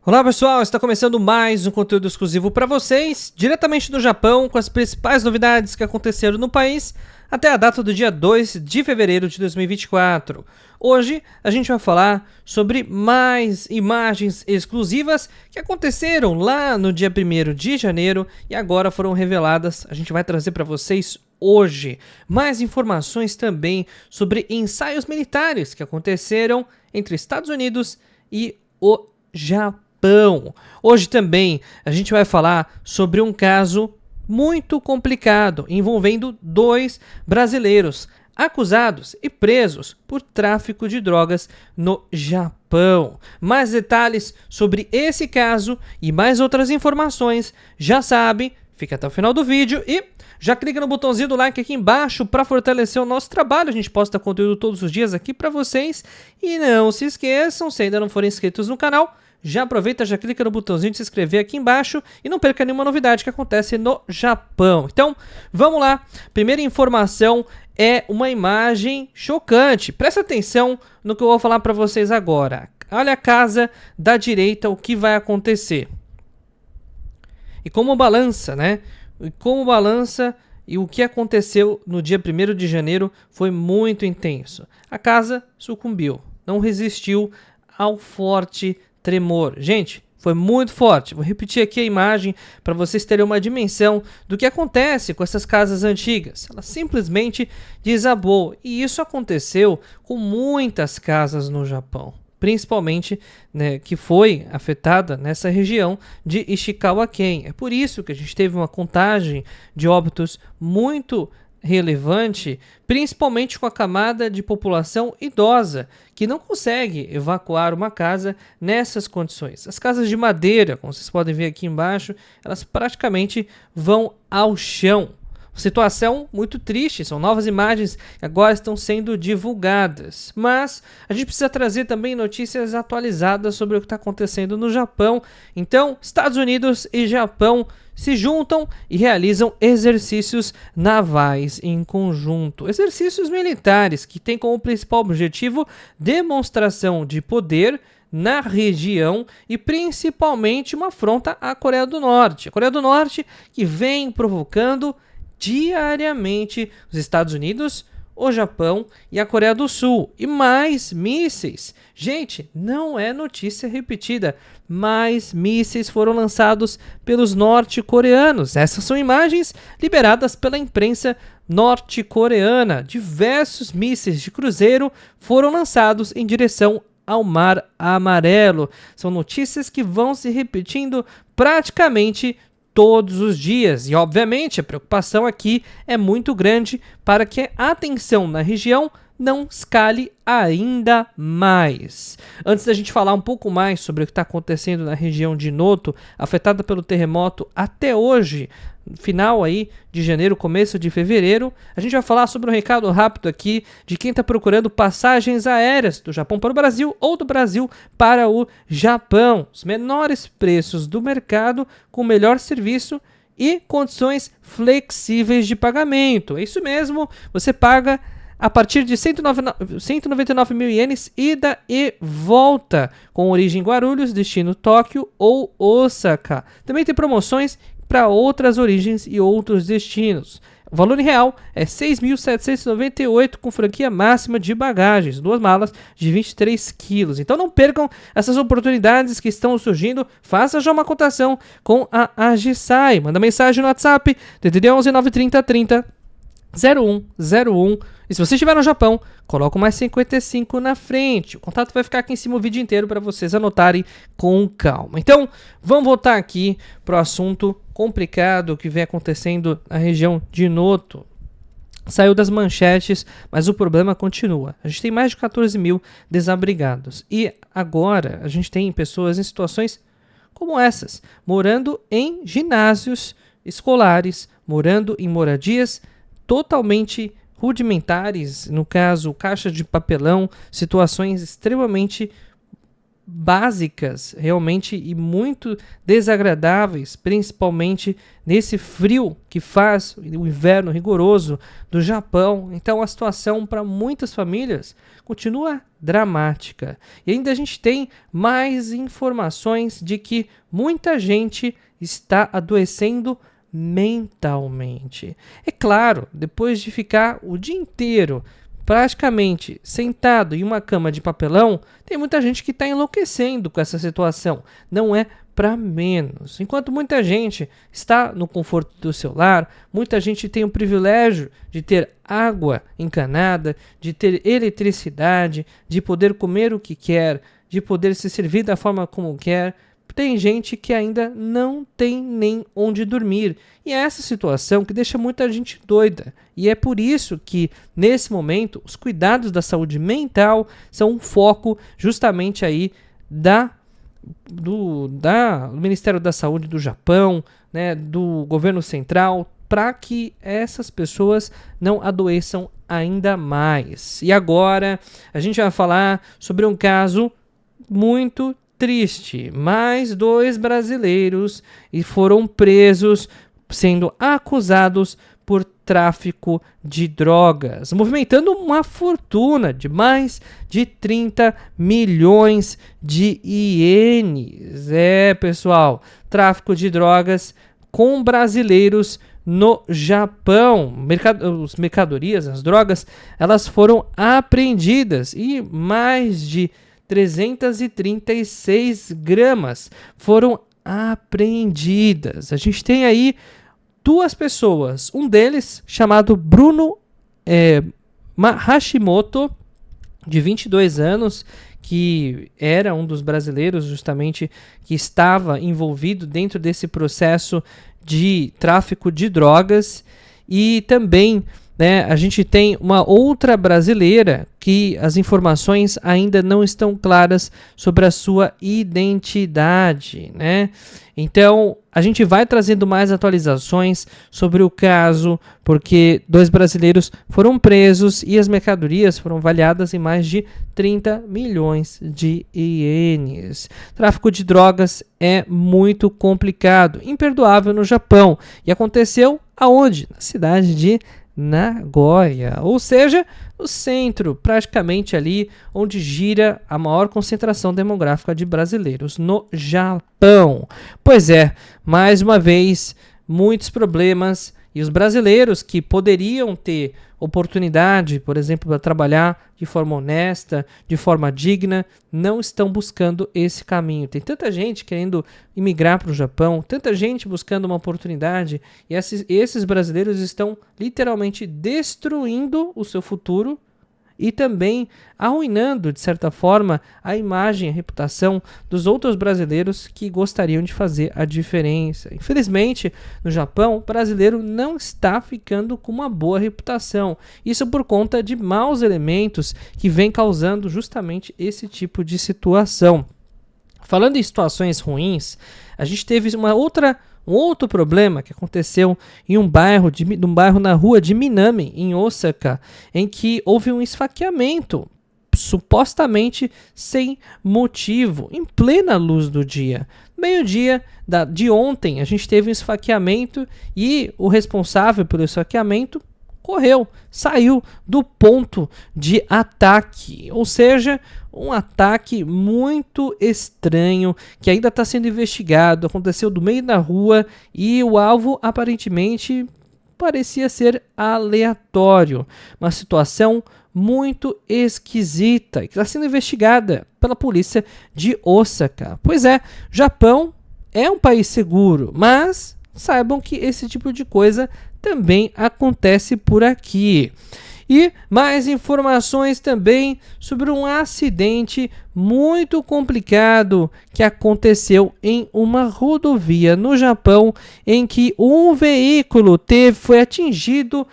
Olá pessoal, está começando mais um conteúdo exclusivo para vocês, diretamente do Japão, com as principais novidades que aconteceram no país até a data do dia 2 de fevereiro de 2024. Hoje a gente vai falar sobre mais imagens exclusivas que aconteceram lá no dia 1º de janeiro e agora foram reveladas. A gente vai trazer para vocês hoje mais informações também sobre ensaios militares que aconteceram entre Estados Unidos e o Japão. Hoje também a gente vai falar sobre um caso muito complicado envolvendo 2 brasileiros acusados e presos por tráfico de drogas no Japão. Mais detalhes sobre esse caso e mais outras informações, já sabe, fica até o final do vídeo e já clica no botãozinho do like aqui embaixo para fortalecer o nosso trabalho. A gente posta conteúdo todos os dias aqui para vocês. E não se esqueçam, se ainda não forem inscritos no canal, já aproveita, já clica no botãozinho de se inscrever aqui embaixo e não perca nenhuma novidade que acontece no Japão. Então, vamos lá. Primeira informação é uma imagem chocante. Presta atenção no que eu vou falar para vocês agora. Olha a casa da direita, o que vai acontecer. E como balança, né? E o que aconteceu no dia 1º de janeiro foi muito intenso. A casa sucumbiu, não resistiu ao forte tremor. Gente, foi muito forte. Vou repetir aqui a imagem para vocês terem uma dimensão do que acontece com essas casas antigas. Ela simplesmente desabou. E isso aconteceu com muitas casas no Japão, principalmente, né, que foi afetada nessa região de Ishikawa-ken. É por isso que a gente teve uma contagem de óbitos muito relevante, principalmente com a camada de população idosa, que não consegue evacuar uma casa nessas condições. As casas de madeira, como vocês podem ver aqui embaixo, elas praticamente vão ao chão. Situação muito triste, são novas imagens que agora estão sendo divulgadas. Mas a gente precisa trazer também notícias atualizadas sobre o que está acontecendo no Japão. Então, Estados Unidos e Japão se juntam e realizam exercícios navais em conjunto. Exercícios militares que têm como principal objetivo demonstração de poder na região e principalmente uma afronta à Coreia do Norte. A Coreia do Norte que vem provocando diariamente os Estados Unidos, o Japão e a Coreia do Sul. E mais mísseis. Gente, não é notícia repetida. Mais mísseis foram lançados pelos norte-coreanos. Essas são imagens liberadas pela imprensa norte-coreana. Diversos mísseis de cruzeiro foram lançados em direção ao Mar Amarelo. São notícias que vão se repetindo praticamente todos os dias. E, obviamente, a preocupação aqui é muito grande para que a tensão na região não escale ainda mais. Antes da gente falar um pouco mais sobre o que está acontecendo na região de Noto, afetada pelo terremoto até hoje, final aí de janeiro, começo de fevereiro, a gente vai falar sobre um recado rápido aqui de quem está procurando passagens aéreas do Japão para o Brasil ou do Brasil para o Japão. Os menores preços do mercado com o melhor serviço e condições flexíveis de pagamento. É isso mesmo, você paga a partir de 199 mil ienes, ida e volta, com origem em Guarulhos, destino Tóquio ou Osaka. Também tem promoções para outras origens e outros destinos. O valor em real é 6.798 com franquia máxima de bagagens, 2 malas de 23 quilos. Então não percam essas oportunidades que estão surgindo. Faça já uma cotação com a Agisai. Manda mensagem no WhatsApp, DDD 11 930 30 0101. E se você estiver no Japão, coloca o mais 55 na frente. O contato vai ficar aqui em cima o vídeo inteiro para vocês anotarem com calma. Então, vamos voltar aqui para o assunto complicado que vem acontecendo na região de Noto. Saiu das manchetes, mas o problema continua. A gente tem mais de 14 mil desabrigados. E agora a gente tem pessoas em situações como essas, morando em ginásios escolares, morando em moradias totalmente rudimentares, no caso, caixa de papelão, situações extremamente básicas realmente e muito desagradáveis, principalmente nesse frio que faz o inverno rigoroso do Japão. Então a situação para muitas famílias continua dramática. E ainda a gente tem mais informações de que muita gente está adoecendo mentalmente. É claro, depois de ficar o dia inteiro praticamente sentado em uma cama de papelão, tem muita gente que está enlouquecendo com essa situação. Não é para menos. Enquanto muita gente está no conforto do seu lar, muita gente tem o privilégio de ter água encanada, de ter eletricidade, de poder comer o que quer, de poder se servir da forma como quer. Tem gente que ainda não tem nem onde dormir. E é essa situação que deixa muita gente doida. E é por isso que, nesse momento, os cuidados da saúde mental são um foco justamente aí do Ministério da Saúde do Japão, né, do governo central, para que essas pessoas não adoeçam ainda mais. E agora a gente vai falar sobre um caso muito triste. Mais 2 brasileiros foram presos sendo acusados por tráfico de drogas, movimentando uma fortuna de mais de 30 milhões de ienes. Pessoal, tráfico de drogas com brasileiros no Japão. As mercadorias, as drogas, elas foram apreendidas e mais de 336 gramas foram apreendidas. A gente tem aí 2 pessoas, um deles chamado Bruno Hashimoto, de 22 anos, que era um dos brasileiros justamente que estava envolvido dentro desse processo de tráfico de drogas, e também a gente tem uma outra brasileira que as informações ainda não estão claras sobre a sua identidade, né? Então, a gente vai trazendo mais atualizações sobre o caso, porque 2 brasileiros foram presos e as mercadorias foram avaliadas em mais de 30 milhões de ienes. Tráfico de drogas é muito complicado, imperdoável no Japão. E aconteceu aonde? Na cidade de Nagoya, ou seja, no centro, praticamente ali onde gira a maior concentração demográfica de brasileiros no Japão. Pois é, mais uma vez, muitos problemas, e os brasileiros que poderiam ter oportunidade, por exemplo, para trabalhar de forma honesta, de forma digna, não estão buscando esse caminho. Tem tanta gente querendo imigrar para o Japão, tanta gente buscando uma oportunidade, e esses brasileiros estão literalmente destruindo o seu futuro e também arruinando, de certa forma, a imagem, a reputação dos outros brasileiros que gostariam de fazer a diferença. Infelizmente, no Japão, o brasileiro não está ficando com uma boa reputação. Isso por conta de maus elementos que vem causando justamente esse tipo de situação. Falando em situações ruins, a gente teve um outro problema que aconteceu em um bairro na rua de Minami, em Osaka, em que houve um esfaqueamento, supostamente sem motivo, em plena luz do dia. Meio-dia de ontem, a gente teve um esfaqueamento e o responsável pelo esfaqueamento saiu do ponto de ataque, ou seja, um ataque muito estranho que ainda está sendo investigado. Aconteceu do meio da rua e o alvo aparentemente parecia ser aleatório. Uma situação muito esquisita que está sendo investigada pela polícia de Osaka. Pois é, Japão é um país seguro, mas saibam que esse tipo de coisa também acontece por aqui. E mais informações também sobre um acidente muito complicado que aconteceu em uma rodovia no Japão, em que um veículo foi atingido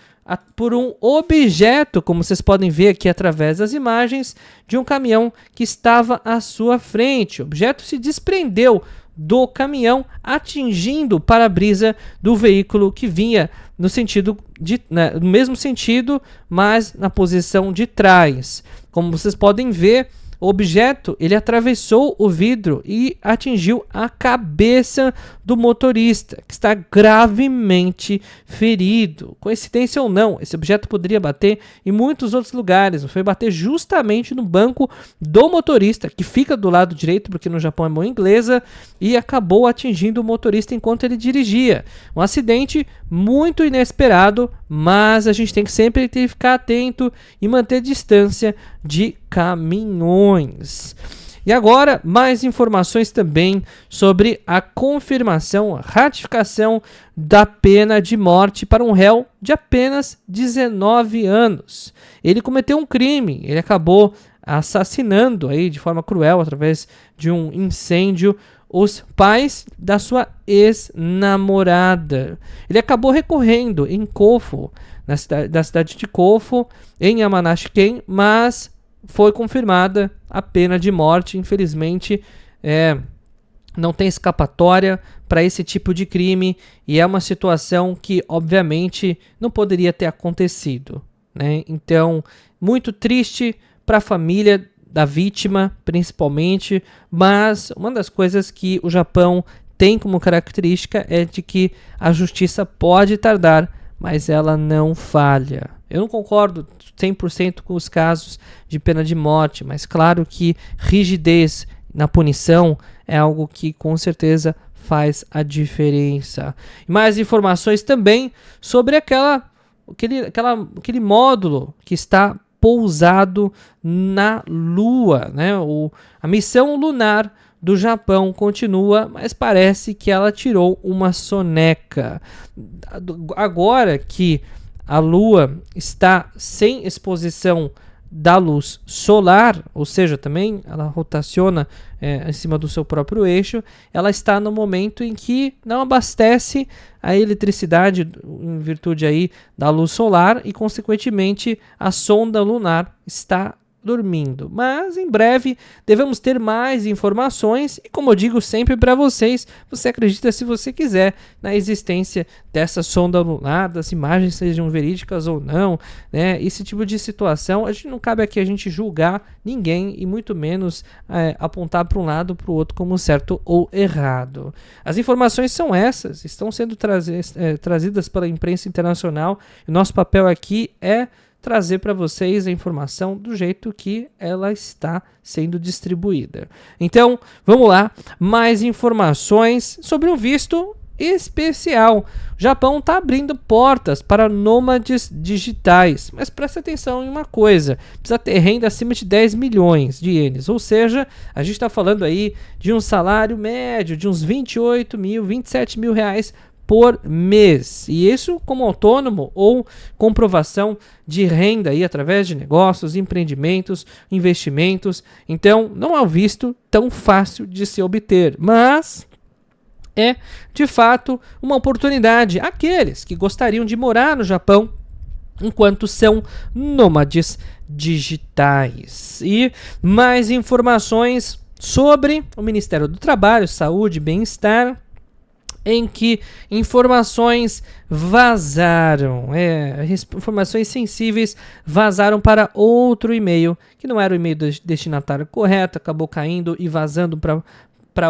por um objeto, como vocês podem ver aqui através das imagens, de um caminhão que estava à sua frente. O objeto se desprendeu do caminhão, atingindo o para-brisa do veículo que vinha no mesmo sentido, mas na posição de trás. Como vocês podem ver, O objeto, ele atravessou o vidro e atingiu a cabeça do motorista, que está gravemente ferido. Coincidência ou não, esse objeto poderia bater em muitos outros lugares. Foi bater justamente no banco do motorista, que fica do lado direito, porque no Japão é mão inglesa, e acabou atingindo o motorista enquanto ele dirigia. Um acidente muito inesperado, mas a gente tem que sempre ter que ficar atento e manter distância de caminhões. E agora, mais informações também sobre a confirmação, a ratificação da pena de morte para um réu de apenas 19 anos. Ele cometeu um crime, ele acabou assassinando aí de forma cruel, através de um incêndio, os pais da sua ex-namorada. Ele acabou recorrendo em Kofu, da cidade de Kofu, em Yamanashi-ken, mas foi confirmada a pena de morte. Infelizmente, não tem escapatória para esse tipo de crime, e é uma situação que, obviamente, não poderia ter acontecido, né? Então, muito triste para a família da vítima, principalmente, mas uma das coisas que o Japão tem como característica é de que a justiça pode tardar, mas ela não falha. Eu não concordo 100% com os casos de pena de morte, mas claro que rigidez na punição é algo que com certeza faz a diferença. Mais informações também sobre aquele módulo que está pousado na Lua, né? A missão lunar do Japão continua, mas parece que ela tirou uma soneca. Agora que a Lua está sem exposição da luz solar, ou seja, também ela rotaciona em cima do seu próprio eixo, ela está no momento em que não abastece a eletricidade em virtude aí da luz solar e, consequentemente, a sonda lunar está dormindo. Mas em breve devemos ter mais informações e, como eu digo sempre para vocês, você acredita se você quiser na existência dessa sonda lunar, das imagens sejam verídicas ou não, né? Esse tipo de situação, a gente não cabe aqui a gente julgar ninguém e muito menos apontar para um lado ou para o outro como certo ou errado. As informações são essas, estão sendo trazidas pela imprensa internacional, e o nosso papel aqui é trazer para vocês a informação do jeito que ela está sendo distribuída. Então, vamos lá, mais informações sobre um visto especial. O Japão está abrindo portas para nômades digitais, mas presta atenção em uma coisa, precisa ter renda acima de 10 milhões de ienes, ou seja, a gente está falando aí de um salário médio de uns 28 mil, 27 mil reais por mês, e isso como autônomo ou comprovação de renda aí através de negócios, empreendimentos, investimentos. Então não é um visto tão fácil de se obter, mas é de fato uma oportunidade àqueles que gostariam de morar no Japão enquanto são nômades digitais. E mais informações sobre o Ministério do Trabalho, Saúde e Bem-Estar, em que informações vazaram, informações sensíveis vazaram para outro e-mail, que não era o e-mail do destinatário correto, acabou caindo e vazando para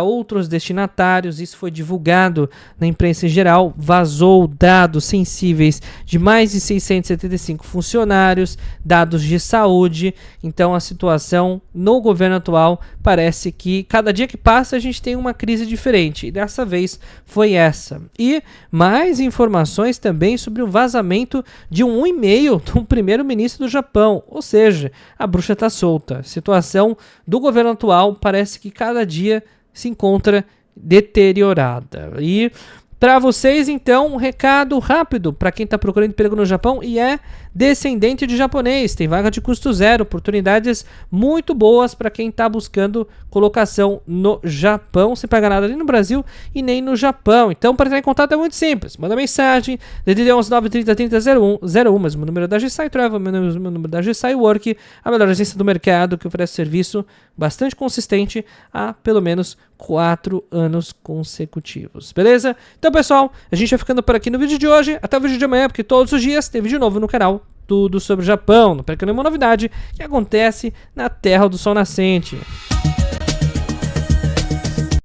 outros destinatários. Isso foi divulgado na imprensa em geral, vazou dados sensíveis de mais de 675 funcionários, dados de saúde. Então a situação no governo atual parece que cada dia que passa a gente tem uma crise diferente, e dessa vez foi essa. E mais informações também sobre o vazamento de um e-mail do primeiro-ministro do Japão, ou seja, a bruxa está solta. A situação do governo atual parece que cada dia se encontra deteriorada. E para vocês, então, um recado rápido para quem está procurando emprego no Japão e é descendente de japonês. Tem vaga de custo zero, oportunidades muito boas para quem está buscando colocação no Japão, sem pagar nada nem no Brasil e nem no Japão. Então, para entrar em contato é muito simples. Manda mensagem, DDD 11 930 30 01, mesmo número da G-Sai Travel, mesmo número da G-Sai Work, a melhor agência do mercado que oferece serviço bastante consistente há pelo menos 4 anos consecutivos. Beleza? Então, pessoal, a gente vai ficando por aqui no vídeo de hoje. Até o vídeo de amanhã, porque todos os dias tem vídeo novo no canal. tudo sobre o Japão, não perca nenhuma novidade que acontece na Terra do Sol Nascente.